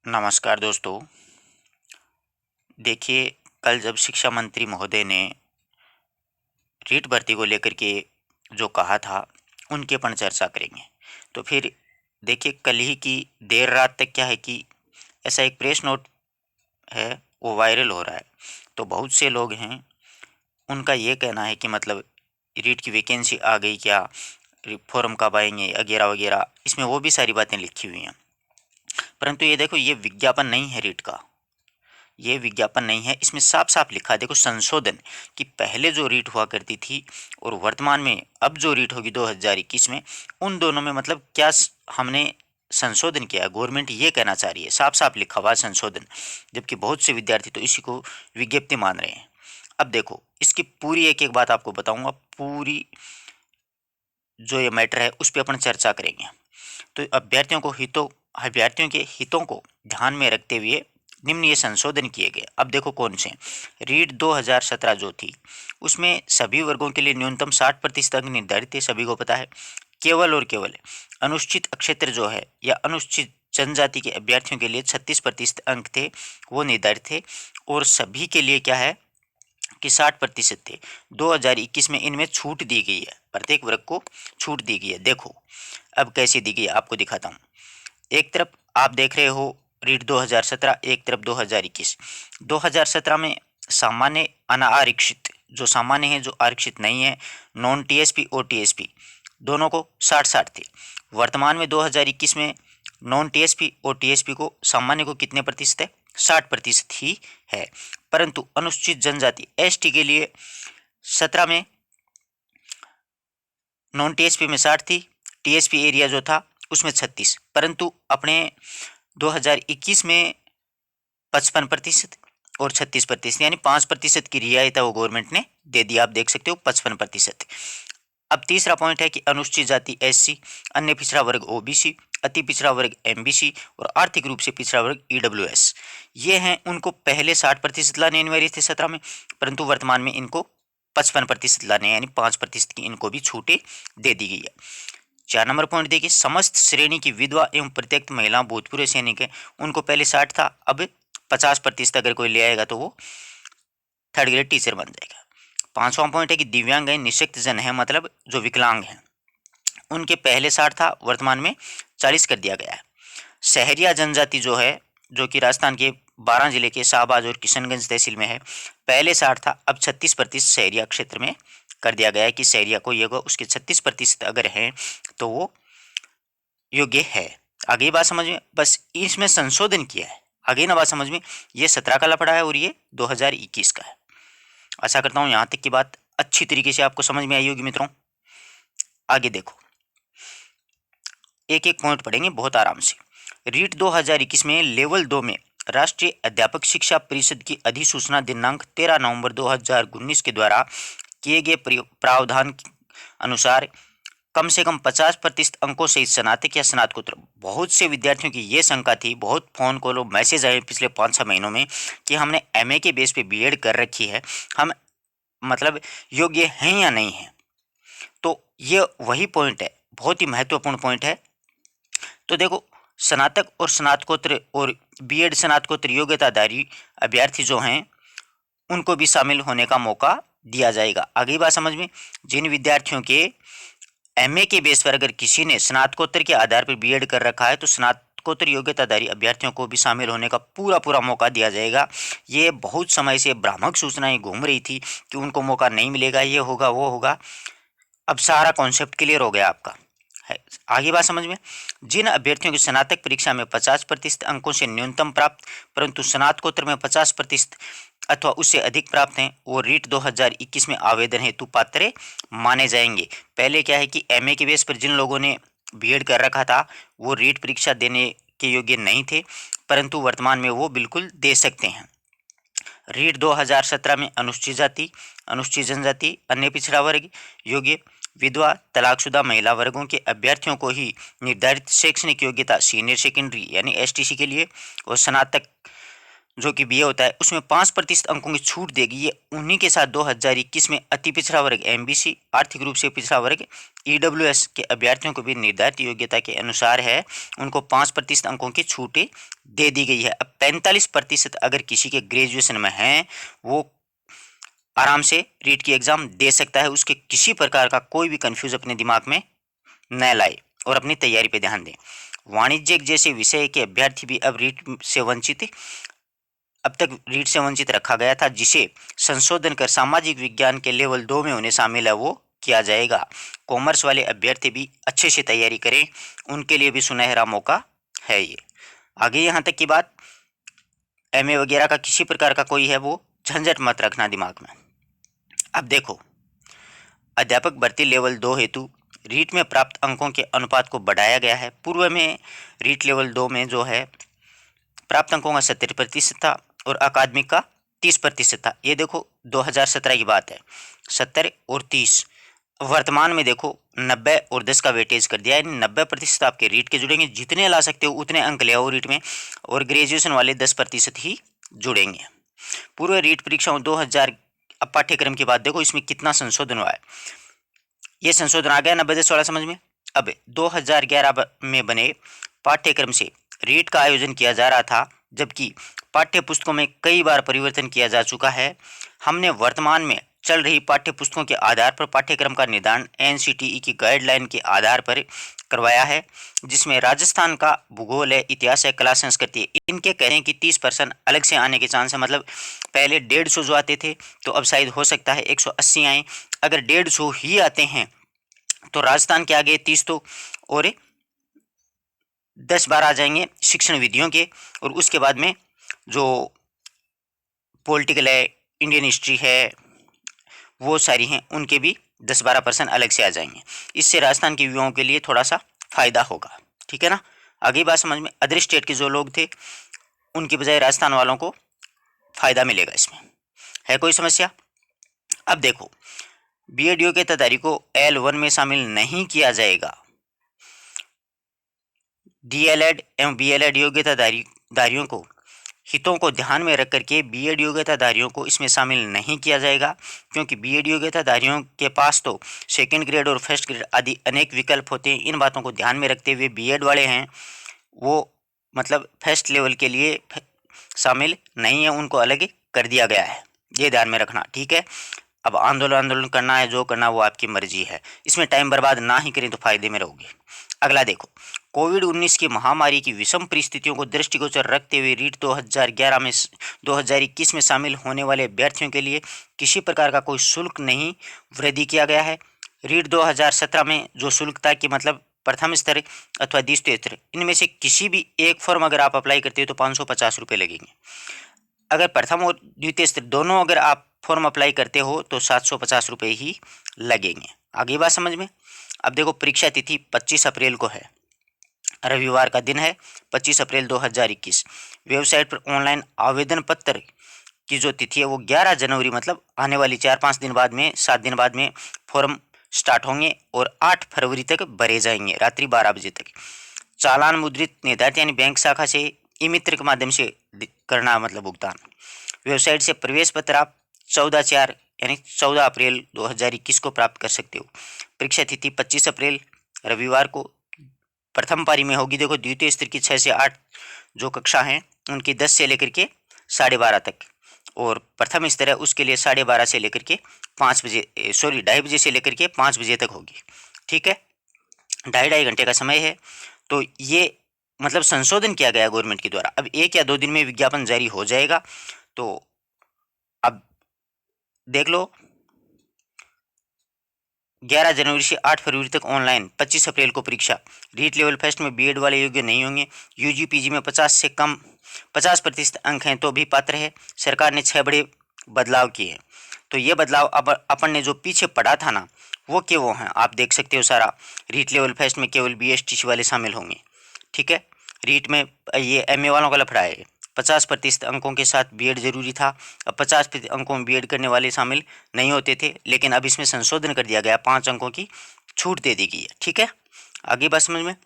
नमस्कार दोस्तों। देखिए, कल जब शिक्षा मंत्री महोदय ने रीट भर्ती को लेकर के जो कहा था, उनके पर चर्चा करेंगे। तो फिर देखिए, कल ही की देर रात तक क्या है कि ऐसा एक प्रेस नोट है, वो वायरल हो रहा है। तो बहुत से लोग हैं, उनका ये कहना है कि मतलब रीट की वैकेंसी आ गई क्या, फॉर्म कब आएंगे वगैरह वगैरह, इसमें वो भी सारी बातें लिखी हुई हैं। परंतु ये देखो, ये विज्ञापन नहीं है रीट का, ये विज्ञापन नहीं है। इसमें साफ साफ लिखा है, देखो, संशोधन, कि पहले जो रीट हुआ करती थी और वर्तमान में अब जो रीट होगी 2021 में, उन दोनों में मतलब क्या हमने संशोधन किया है। गवर्नमेंट ये कहना चाह रही है, साफ साफ लिखा हुआ है संशोधन, जबकि बहुत से विद्यार्थी तो इसी को विज्ञप्ति मान रहे हैं। अब देखो, इसकी पूरी एक एक बात आपको बताऊंगा, पूरी जो ये मैटर है उस पर अपन चर्चा करेंगे। तो अभ्यर्थियों के हितों को ध्यान में रखते हुए निम्न ये संशोधन किए गए। अब देखो कौन से। रीट 2017 जो थी, उसमें सभी वर्गों के लिए न्यूनतम 60% अंक निर्धारित थे, सभी को पता है। केवल और केवल अनुसूचित क्षेत्र जो है या अनुसूचित जनजाति के अभ्यर्थियों के लिए 36% अंक थे, वो निर्धारित थे। और सभी के लिए क्या है कि 60% थे। 2021 में इनमें छूट दी गई है, प्रत्येक वर्ग को छूट दी गई है। देखो अब कैसी दी गई है, आपको दिखाता हूँ। एक तरफ आप देख रहे हो रीट 2017, एक तरफ 2021। 2017 में सामान्य अनारक्षित, जो सामान्य है, जो आरक्षित नहीं है, नॉन टीएसपी और टीएसपी, दोनों को 60-60 थे। वर्तमान में 2021 में नॉन टीएसपी और टीएसपी को, सामान्य को कितने प्रतिशत है, 60% ही है। परंतु अनुसूचित जनजाति एसटी के लिए 17 में नॉन टीएसपी में 60 थी, टीएसपी एरिया जो था उसमें 36, परंतु अपने 2021 में 55% और 36%, यानी 5% की रियायत वो गवर्नमेंट ने दे दी। आप देख सकते हो 55%। अब तीसरा पॉइंट है कि अनुसूचित जाति एससी, अन्य पिछड़ा वर्ग ओबीसी, अति पिछड़ा वर्ग एमबीसी और आर्थिक रूप से पिछड़ा वर्ग ईडब्ल्यूएस, ये हैं, उनको पहले 60% लाने अनिवार्य थे 17 में, परंतु वर्तमान में इनको 55% लाने, यानी 5% की इनको भी छूटें दे दी गई है। 4 नंबर पॉइंट देखिए, समस्त श्रेणी की विधवा एवं प्रत्येक महिला भूतपूर्व सैनिक है, उनको पहले 60 था, अब 50% अगर कोई ले आएगा तो वो थर्ड ग्रेड टीचर बन जाएगा। 5वां पॉइंट है कि दिव्यांग है, निःशक्त जन है, मतलब जो विकलांग हैं, उनके पहले 60 था, वर्तमान में 40 कर दिया गया है। शहरिया जनजाति जो है, जो कि राजस्थान के 12 जिले के शाहबाज और किशनगंज तहसील में है, पहले 60 था, अब 36% शहरिया क्षेत्र में कर दिया गया है कि शहरिया को योग्य उसके 36% अगर है तो वो योग्य है। आगे बात समझ में, बस इसमें संशोधन किया है, आगे ना बात समझ में। ये 17 का लफड़ा है और ये 2021 का है। आशा करता हूँ यहाँ तक की बात अच्छी तरीके से आपको समझ में आई होगी मित्रों। आगे देखो, एक एक पॉइंट पढ़ेंगे बहुत आराम से। रीट 2021 में लेवल 2 में राष्ट्रीय अध्यापक शिक्षा परिषद की अधिसूचना दिनांक 13 नवंबर 2019 के द्वारा किए गए प्रावधान अनुसार कम से कम 50% अंकों से स्नातक या स्नातकोत्तर। बहुत से विद्यार्थियों की ये शंका थी, बहुत फोन कॉल और मैसेज आए पिछले 5-6 महीनों में कि हमने एमए के बेस पे बीएड कर रखी है, हम मतलब योग्य हैं या नहीं हैं। तो ये वही पॉइंट है, बहुत ही महत्वपूर्ण पॉइंट है। तो देखो, स्नातक और स्नातकोत्तर और बीएड स्नातकोत्तर योग्यताधारी अभ्यर्थी जो हैं, उनको भी शामिल होने का मौका दिया जाएगा। आगे बात समझ में। जिन विद्यार्थियों के एमए के बेस पर अगर किसी ने स्नातकोत्तर के आधार पर बीएड कर रखा है, तो स्नातकोत्तर योग्यताधारी अभ्यर्थियों को भी शामिल होने का पूरा पूरा मौका दिया जाएगा। ये बहुत समय से भ्रामक सूचनाएं घूम रही थी कि उनको मौका नहीं मिलेगा, ये होगा वो होगा। अब सारा कॉन्सेप्ट क्लियर हो गया आपका है। आगे बात समझ में। जिन अभ्यर्थियों की स्नातक परीक्षा में 50% अंकों से न्यूनतम प्राप्त, परंतु स्नातकोत्तर में 50% अथवा उससे अधिक प्राप्त हैं, वो रीट 2021 में आवेदन हेतु पात्र माने जाएंगे। पहले क्या है कि एमए के बेस पर जिन लोगों ने बीएड कर रखा था, वो रीट परीक्षा देने के योग्य नहीं थे, परंतु वर्तमान में वो बिल्कुल दे सकते हैं। रीट 2017 में अनुसूचित जाति, अनुसूचित जनजाति, अन्य पिछड़ा वर्ग, योग्य, विधवा, तलाकशुदा महिला वर्गों के अभ्यर्थियों को ही निर्धारित शैक्षणिक योग्यता सीनियर सेकेंडरी यानी एसटीसी के लिए और स्नातक जो कि बीए होता है उसमें 5% अंकों की छूट देगी। ये उन्हीं के साथ 2021 में अति पिछड़ा वर्ग एमबीसी, आर्थिक रूप से पिछड़ा वर्ग ईडब्ल्यूएस के अभ्यर्थियों को भी निर्धारित योग्यता के अनुसार है उनको 5% अंकों की छूट दे दी गई है। अब 45% अगर किसी के ग्रेजुएशन में हैं वो आराम से रीट की एग्जाम दे सकता है। उसके किसी प्रकार का कोई भी कंफ्यूज अपने दिमाग में न लाए और अपनी तैयारी पे ध्यान दें। वाणिज्यिक जैसे विषय के अभ्यर्थी भी अब तक रीट से वंचित रखा गया था, जिसे संशोधन कर सामाजिक विज्ञान के लेवल 2 में उन्हें शामिल है वो किया जाएगा। कॉमर्स वाले अभ्यर्थी भी अच्छे से तैयारी करें, उनके लिए भी सुनहरा मौका है ये। आगे यहाँ तक की बात, एमए वगैरह का किसी प्रकार का कोई है वो झंझट मत रखना दिमाग में। अब देखो, अध्यापक भर्ती लेवल 2 हेतु रीट में प्राप्त अंकों के अनुपात को बढ़ाया गया है। पूर्व में रीट लेवल 2 में जो है प्राप्त अंकों का 70% था और अकादमिक का 30% था। ये देखो 2017 की बात है, 70 और 30। वर्तमान में देखो 90 और 10 का वेटेज कर दिया, यानी 90% आपके रीट के जुड़ेंगे। जितने ला सकते हो उतने अंक ले आओ रीट में, और ग्रेजुएशन वाले 10% ही जुड़ेंगे। पूर्व रीट परीक्षाओं 2000 अब पाठ्यक्रम की बात देखो, इसमें कितना संशोधन हुआ है। ये संशोधन आ गया 90-10 वाला समझ में। अब 2011 में बने पाठ्यक्रम से रीट का आयोजन किया जा रहा था, जबकि पाठ्य पुस्तकों में कई बार परिवर्तन किया जा चुका है। हमने वर्तमान में चल रही पाठ्य पुस्तकों के आधार पर पाठ्यक्रम का निर्धारण एनसीटीई की गाइडलाइन के आधार पर करवाया है, जिसमें राजस्थान का भूगोल है, इतिहास है, कला संस्कृति है। इनके कह रहे हैं कि 30% अलग से आने के चांस है। मतलब पहले 150 जो आते थे तो अब शायद हो सकता है 180 आए। अगर 150 ही आते हैं तो राजस्थान के आगे 30 तो और 10-12 आ जाएंगे शिक्षण विधियों के, और उसके बाद में जो पॉलिटिकल है, इंडियन हिस्ट्री है, वो सारी हैं, उनके भी 10-12% अलग से आ जाएंगे। इससे राजस्थान के युवाओं के लिए थोड़ा सा फायदा होगा, ठीक है ना। आगे बात समझ में, अदर स्टेट के जो लोग थे उनकी बजाय राजस्थान वालों को फायदा मिलेगा। इसमें है कोई समस्या? अब देखो, बीएड योग्यताधारी को L1 में शामिल नहीं किया जाएगा। डीएलएड एवं बीएलएड योग्यताधारियों को हितों को ध्यान में रख करके बीएड योग्यताधारियों को इसमें शामिल नहीं किया जाएगा, क्योंकि बीएड योग्यताधारियों के पास तो सेकंड ग्रेड और फर्स्ट ग्रेड आदि अनेक विकल्प होते हैं। इन बातों को ध्यान में रखते हुए बीएड वाले हैं वो मतलब फर्स्ट लेवल के लिए शामिल नहीं है, उनको अलग कर दिया गया है। ये ध्यान में रखना, ठीक है। अब आंदोलन करना है, जो करना वो आपकी मर्जी है। इसमें टाइम बर्बाद ना ही करें तो फायदे में रहोगे। अगला देखो, कोविड-19 की महामारी की विषम परिस्थितियों को दृष्टिगोचर रखते हुए रीट 2021 में शामिल होने वाले अभ्यर्थियों के लिए किसी प्रकार का कोई शुल्क नहीं वृद्धि किया गया है। रीट 2017 में जो शुल्क था कि मतलब प्रथम स्तर अथवा द्वितीय स्तर, इनमें से किसी भी एक फॉर्म अगर आप अप्लाई करते हो तो 550 रुपये लगेंगे। अगर प्रथम और द्वितीय स्तर दोनों अगर आप फॉर्म अप्लाई करते हो तो 750 रुपये ही लगेंगे। आगे बात समझ में। अब देखो, परीक्षा तिथि 25 अप्रैल को है, रविवार का दिन है, 25 अप्रैल 2021। वेबसाइट पर ऑनलाइन आवेदन पत्र की जो तिथि है वो 11 जनवरी, मतलब आने वाली 4-5 दिन बाद में, 7 दिन बाद में फॉर्म स्टार्ट होंगे और 8 फरवरी तक भरे जाएंगे रात्रि 12 बजे तक। चालान मुद्रित निर्धारित यानी बैंक शाखा से ई मित्र के माध्यम से करना, मतलब भुगतान। वेबसाइट से प्रवेश पत्र आप 14/4 यानी 14 अप्रैल 2021 को प्राप्त कर सकते हो। परीक्षा तिथि 25 अप्रैल रविवार को प्रथम पारी में होगी। देखो, द्वितीय स्तर की 6 से 8 जो कक्षा हैं उनकी 10 से लेकर के 12:30 तक, और प्रथम स्तर है उसके लिए 12:30 से लेकर के 2:30 बजे से लेकर के 5 बजे तक होगी, ठीक है। 2.5 घंटे का समय है। तो ये मतलब संशोधन किया गया गवर्नमेंट के द्वारा। अब 1 या 2 दिन में विज्ञापन जारी हो जाएगा। तो अब देख लो, 11 जनवरी से 8 फरवरी तक ऑनलाइन, 25 अप्रैल को परीक्षा। रीट लेवल फर्स्ट में बीएड वाले योग्य नहीं होंगे। यूजी पीजी में 50 से कम 50% अंक हैं तो भी पात्र है। सरकार ने 6 बड़े बदलाव किए हैं। तो ये बदलाव अब अपन ने जो पीछे पढ़ा था ना, वो के वो हैं आप देख सकते हो सारा। रीट लेवल फर्स्ट में केवल बीएसटीसी वाले शामिल होंगे, ठीक है। रीट में ये एमए वालों का लफड़ा है। 50% अंकों के साथ बीएड जरूरी था। अब 50% अंकों में बीएड करने वाले शामिल नहीं होते थे, लेकिन अब इसमें संशोधन कर दिया गया, 5 अंकों की छूट दे दी गई है, ठीक है। आगे बात समझ में।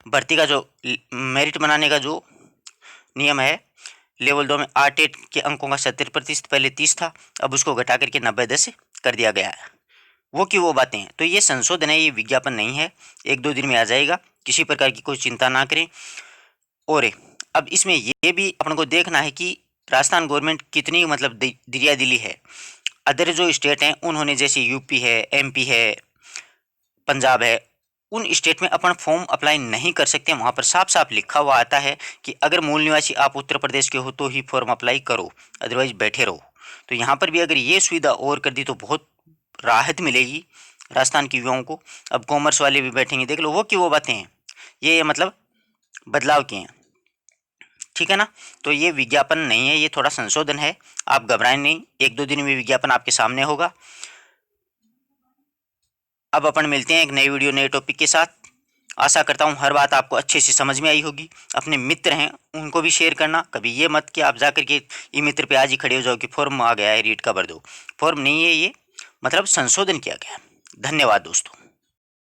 भर्ती का जो मेरिट बनाने का जो नियम है, लेवल 2 में 8 के अंकों का 70%, पहले 30 था, अब उसको घटा करके 90-10 कर दिया गया है। वो की वो बातें हैं। तो ये संशोधन है, ये विज्ञापन नहीं है, 1-2 दिन में आ जाएगा, किसी प्रकार की कोई चिंता ना करें। और अब इसमें ये भी अपन को देखना है कि राजस्थान गवर्नमेंट कितनी मतलब दरिया दिली है। अदर जो स्टेट हैं उन्होंने, जैसे यूपी है, एमपी है, पंजाब है, उन स्टेट में अपन फॉर्म अप्लाई नहीं कर सकते। वहाँ पर साफ साफ लिखा हुआ आता है कि अगर मूल निवासी आप उत्तर प्रदेश के हो तो ही फॉर्म अप्लाई करो, अदरवाइज बैठे रहो। तो यहाँ पर भी अगर ये सुविधा और कर दी तो बहुत राहत मिलेगी राजस्थान के युवाओं को। अब कॉमर्स वाले भी बैठेंगे, देख लो वो की वो बातें हैं, ये मतलब बदलाव किए हैं, ठीक है ना। तो ये विज्ञापन नहीं है, ये थोड़ा संशोधन है, आप घबराएं नहीं, 1-2 दिन में विज्ञापन आपके सामने होगा। अब अपन मिलते हैं एक नई वीडियो नए टॉपिक के साथ। आशा करता हूँ हर बात आपको अच्छे से समझ में आई होगी। अपने मित्र हैं उनको भी शेयर करना, कभी ये मत कि आप जाकर के ई मित्र पे आज ही खड़े हो जाओ कि फॉर्म आ गया है रीट का भर दो। फॉर्म नहीं है ये, मतलब संशोधन किया गया। धन्यवाद दोस्तों।